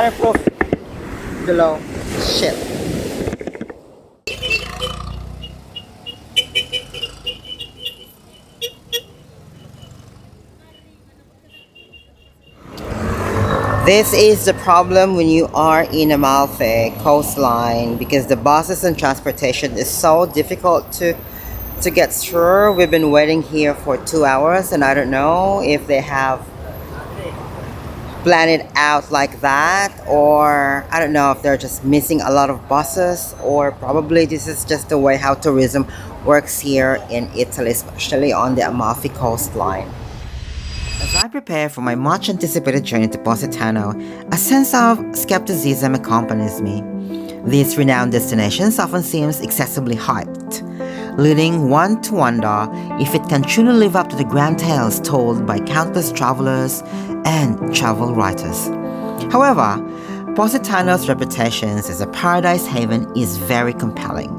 waterproof below. Shit. This is the problem when you are in Amalfi coastline because the buses and transportation is so difficult to get through. We've been waiting here for 2 hours and I don't know if they have planned it out like that, or I don't know if they're just missing a lot of buses, or probably this is just the way how tourism works here in Italy, especially on the Amalfi coastline. As I prepare for my much anticipated journey to Positano, a sense of skepticism accompanies me. These renowned destinations often seem excessively hyped, leading one to wonder if it can truly live up to the grand tales told by countless travelers and travel writers. However, Positano's reputation as a paradise haven is very compelling,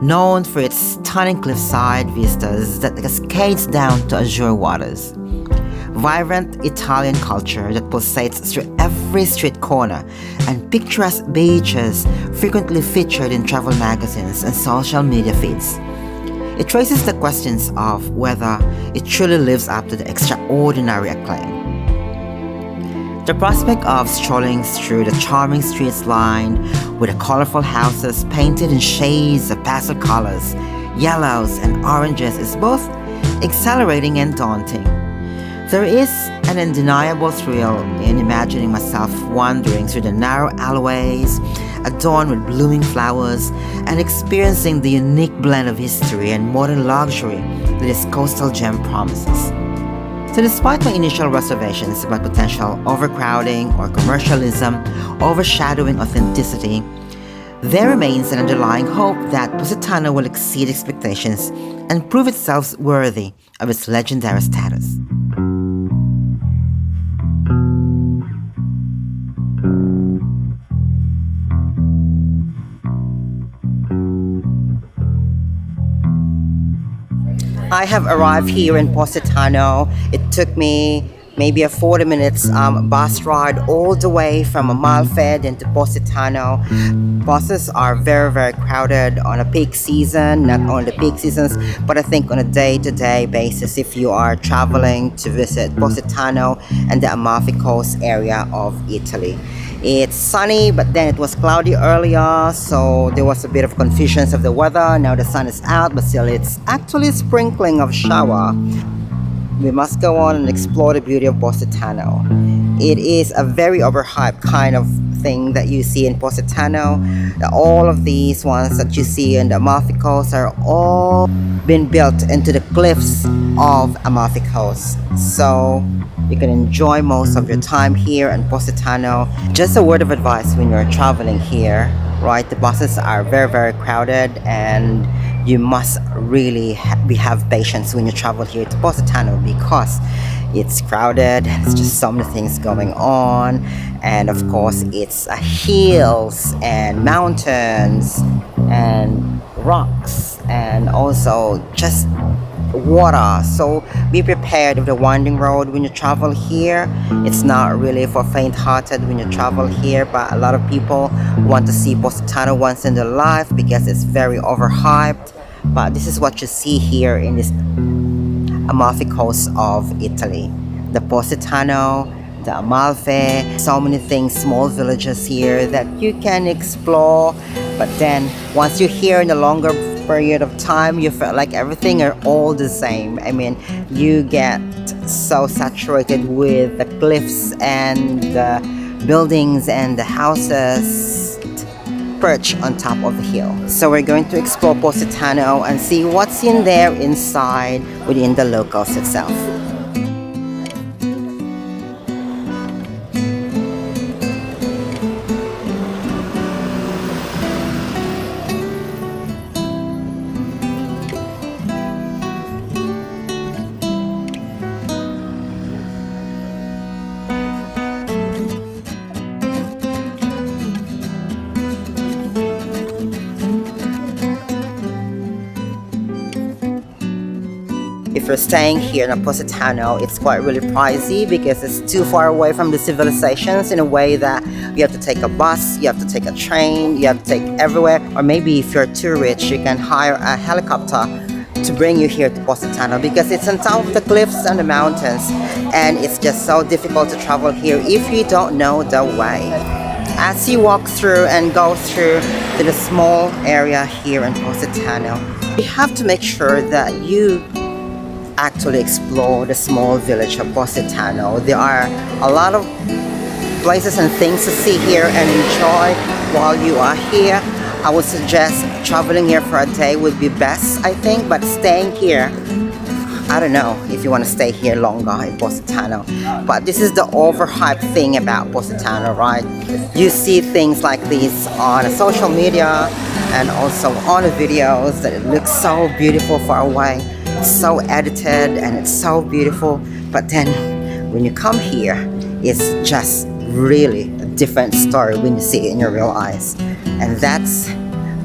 known for its stunning cliffside vistas that cascades down to azure waters. Vibrant Italian culture that pulsates through every street corner, and picturesque beaches frequently featured in travel magazines and social media feeds. It raises the questions of whether it truly lives up to the extraordinary acclaim. The prospect of strolling through the charming streets lined with the colorful houses painted in shades of pastel colors, yellows and oranges is both exhilarating and daunting. There is an undeniable thrill in imagining myself wandering through the narrow alleyways adorned with blooming flowers and experiencing the unique blend of history and modern luxury that this coastal gem promises. So despite my initial reservations about potential overcrowding or commercialism overshadowing authenticity, there remains an underlying hope that Positano will exceed expectations and prove itself worthy of its legendary status. I have arrived here in Positano. It took me maybe a 40 minutes bus ride all the way from Amalfi into Positano. Buses are very crowded on a peak season, not only peak seasons, but I think on a day-to-day basis if you are traveling to visit Positano and the Amalfi Coast area of Italy. It's sunny, but then it was cloudy earlier, so there was a bit of confusion of the weather. Now the sun is out, but still it's actually sprinkling of shower. We must go on and explore the beauty of Positano. It is a very overhyped kind of thing that you see in Positano. All of these ones that you see in the Amalfi Coast are all been built into the cliffs of Amalfi Coast. So you can enjoy most of your time here in Positano. Just a word of advice when you're traveling here, right? The buses are very crowded and you must really have patience when you travel here to Positano because it's crowded and it's just so many things going on, and of course it's hills and mountains and rocks and also just water. So be prepared with the winding road when you travel here. It's not really for faint-hearted when you travel here, but a lot of people want to see Positano once in their life because it's very overhyped. But this is what you see here in this Amalfi Coast of Italy. The Positano, the Amalfi, so many things, small villages here that you can explore. But then once you're here in a longer period of time, you feel like everything are all the same. I mean, you get so saturated with the cliffs and the buildings and the houses perch on top of the hill. So we're going to explore Positano and see what's in there inside within the locals itself. If you're staying here in Positano, it's quite really pricey because it's too far away from the civilizations in a way that you have to take a bus, you have to take a train, you have to take everywhere. Or maybe if you're too rich, you can hire a helicopter to bring you here to Positano because it's on top of the cliffs and the mountains, and it's just so difficult to travel here if you don't know the way. As you walk through and go through to the small area here in Positano, you have to make sure that you actually explore the small village of Positano. There are a lot of places and things to see here and enjoy while you are here. I would suggest traveling here for a day would be best, I think, but staying here, I don't know if you want to stay here longer in Positano. But this is the overhyped thing about Positano, right? You see things like these on social media and also on the videos that it looks so beautiful far away. It's so edited and it's so beautiful. But then when you come here, it's just really a different story when you see it in your real eyes. And that's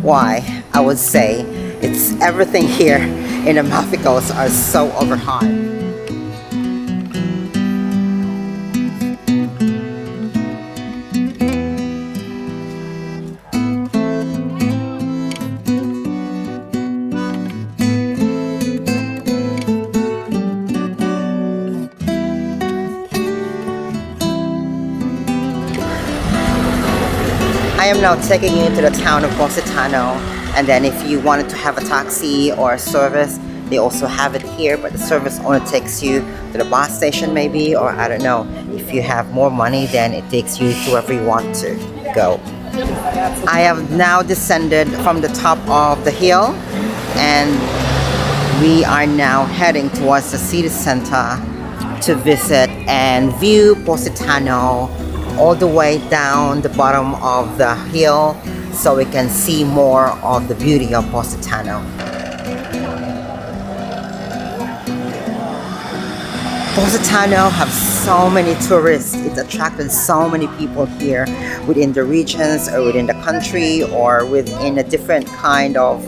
why I would say it's everything here in Amalfi Coast are so overhyped. I am now taking you into the town of Positano, and then if you wanted to have a taxi or a service, they also have it here, but the service only takes you to the bus station maybe, or I don't know. If you have more money, then it takes you to wherever you want to go. I have now descended from the top of the hill, and we are now heading towards the city center to visit and view Positano all the way down the bottom of the hill so we can see more of the beauty of Positano. Positano have so many tourists. It attracted so many people here within the regions or within the country or within a different kind of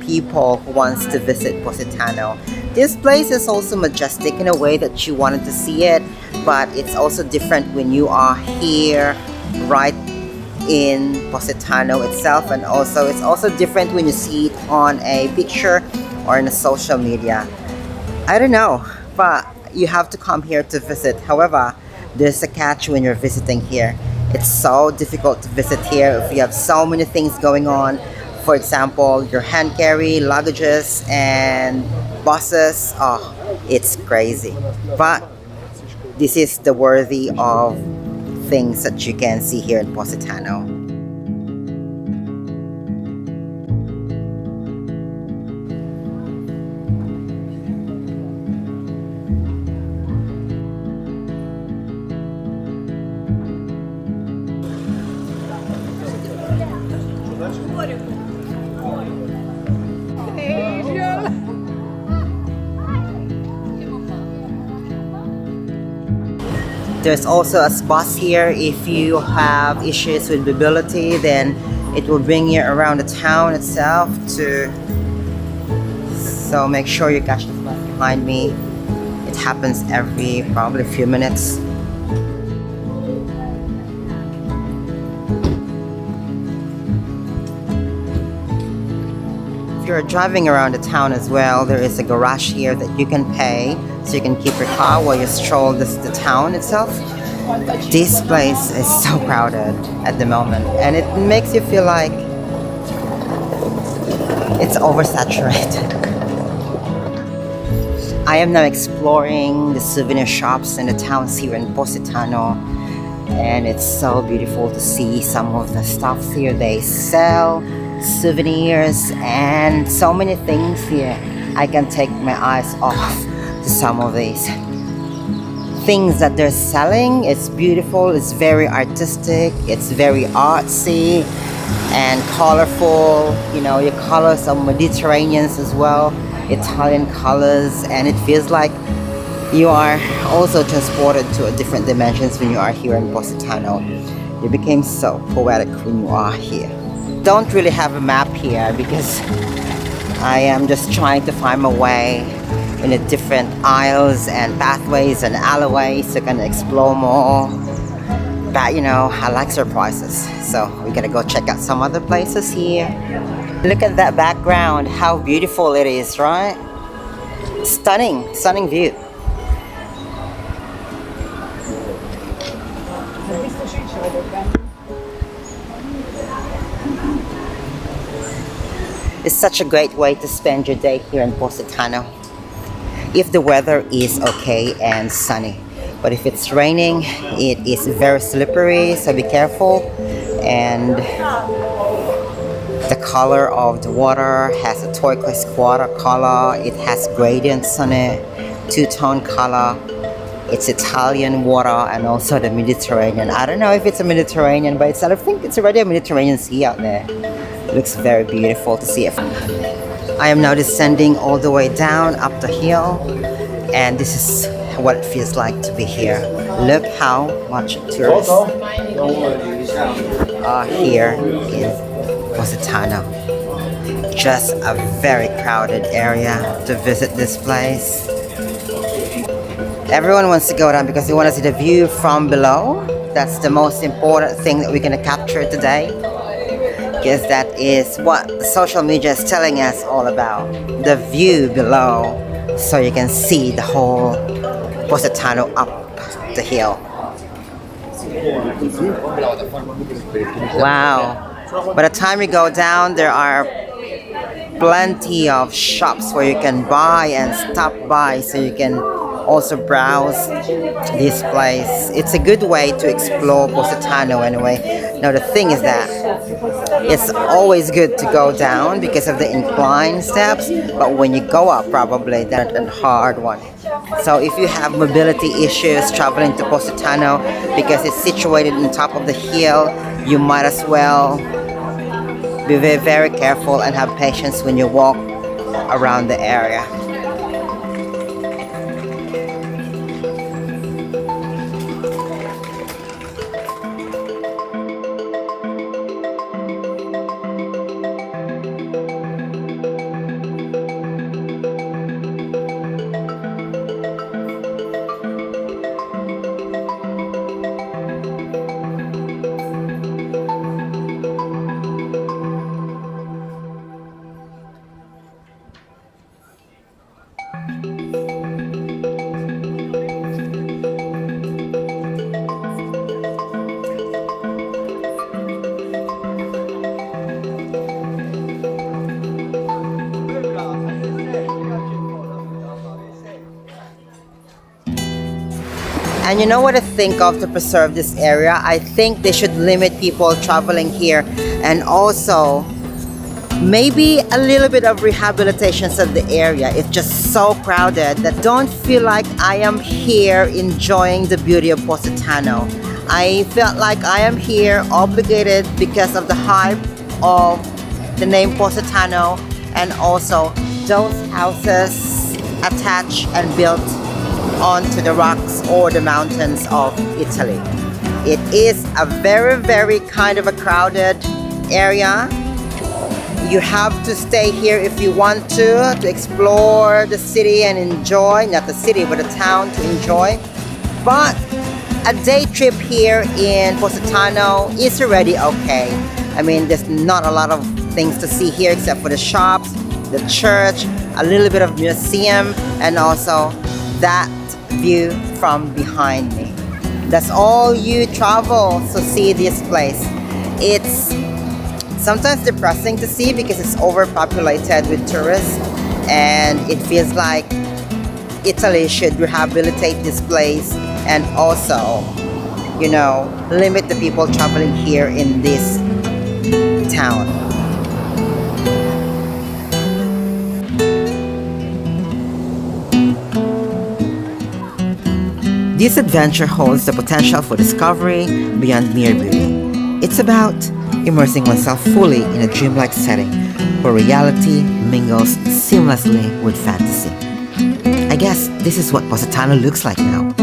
people who wants to visit Positano. This place is also majestic in a way that you wanted to see it, but it's also different when you are here right in Positano itself, and also it's also different when you see it on a picture or in a social media. I don't know, but you have to come here to visit. However, there's a catch when you're visiting here. It's so difficult to visit here if you have so many things going on. For example, your hand carry, luggages, and buses. Oh, it's crazy. But this is the worthy of things that you can see here in Positano. There's also a bus here. If you have issues with mobility, then it will bring you around the town itself too. So make sure you catch the bus behind me. It happens every probably few minutes. If you're driving around the town as well, there is a garage here that you can pay so you can keep your car while you stroll the town itself. This place is so crowded at the moment, and it makes you feel like it's oversaturated. I am now exploring the souvenir shops in the towns here in Positano, and it's so beautiful to see some of the stuff here. They sell souvenirs and so many things here. I can take my eyes off to some of these things that they're selling. It's beautiful, it's very artistic, it's very artsy and colorful. Your colors are Mediterraneans as well, Italian colors, and it feels like you are also transported to a different dimensions when you are here in Positano. You became so poetic when you are here. Don't really have a map here because I am just trying to find my way in the different aisles and pathways and alleyways. So gonna explore more. But you know, I like surprises, so we're gonna go check out some other places here. Look at that background, how beautiful it is, right? Stunning, stunning view. It's such a great way to spend your day here in Positano if the weather is okay and sunny. But if it's raining, it is very slippery, so be careful. And the color of the water has a turquoise water color. It has gradients on it, two-tone color. It's Italian water and also the Mediterranean. I don't know if it's a Mediterranean, but I think it's already a Mediterranean sea out there. It looks very beautiful to see it. I am now descending all the way down up the hill, and this is what it feels like to be here. Look how much tourists are here in Positano. Just a very crowded area to visit this place. Everyone wants to go down because they want to see the view from below. That's the most important thing that we're going to capture today, because that is what the social media is telling us all about. The view below, so you can see the whole Positano up the hill. Wow. By the time you go down, there are plenty of shops where you can buy and stop by, so you can also browse this place. It's a good way to explore Positano anyway. Now the thing is that it's always good to go down because of the incline steps, but when you go up, probably that's a hard one. So if you have mobility issues traveling to Positano because it's situated on top of the hill, you might as well be very, very careful and have patience when you walk around the area. And you know what I think of to preserve this area? I think they should limit people traveling here, and also maybe a little bit of rehabilitations of the area. It's just so crowded that don't feel like I am here enjoying the beauty of Positano. I felt like I am here obligated because of the hype of the name Positano, and also those houses attached and built onto the rocks or the mountains of Italy. It is a very, very kind of a crowded area. You have to stay here if you want to explore the city and enjoy, not the city, but the town to enjoy. But a day trip here in Positano is already okay. I mean, there's not a lot of things to see here except for the shops, the church, a little bit of museum, and also that view from behind me. That's all you travel to see this place. It's sometimes depressing to see because it's overpopulated with tourists, and it feels like Italy should rehabilitate this place and also, you know, limit the people traveling here in this town. This adventure holds the potential for discovery beyond mere beauty. It's about immersing oneself fully in a dreamlike setting where reality mingles seamlessly with fantasy. I guess this is what Positano looks like now.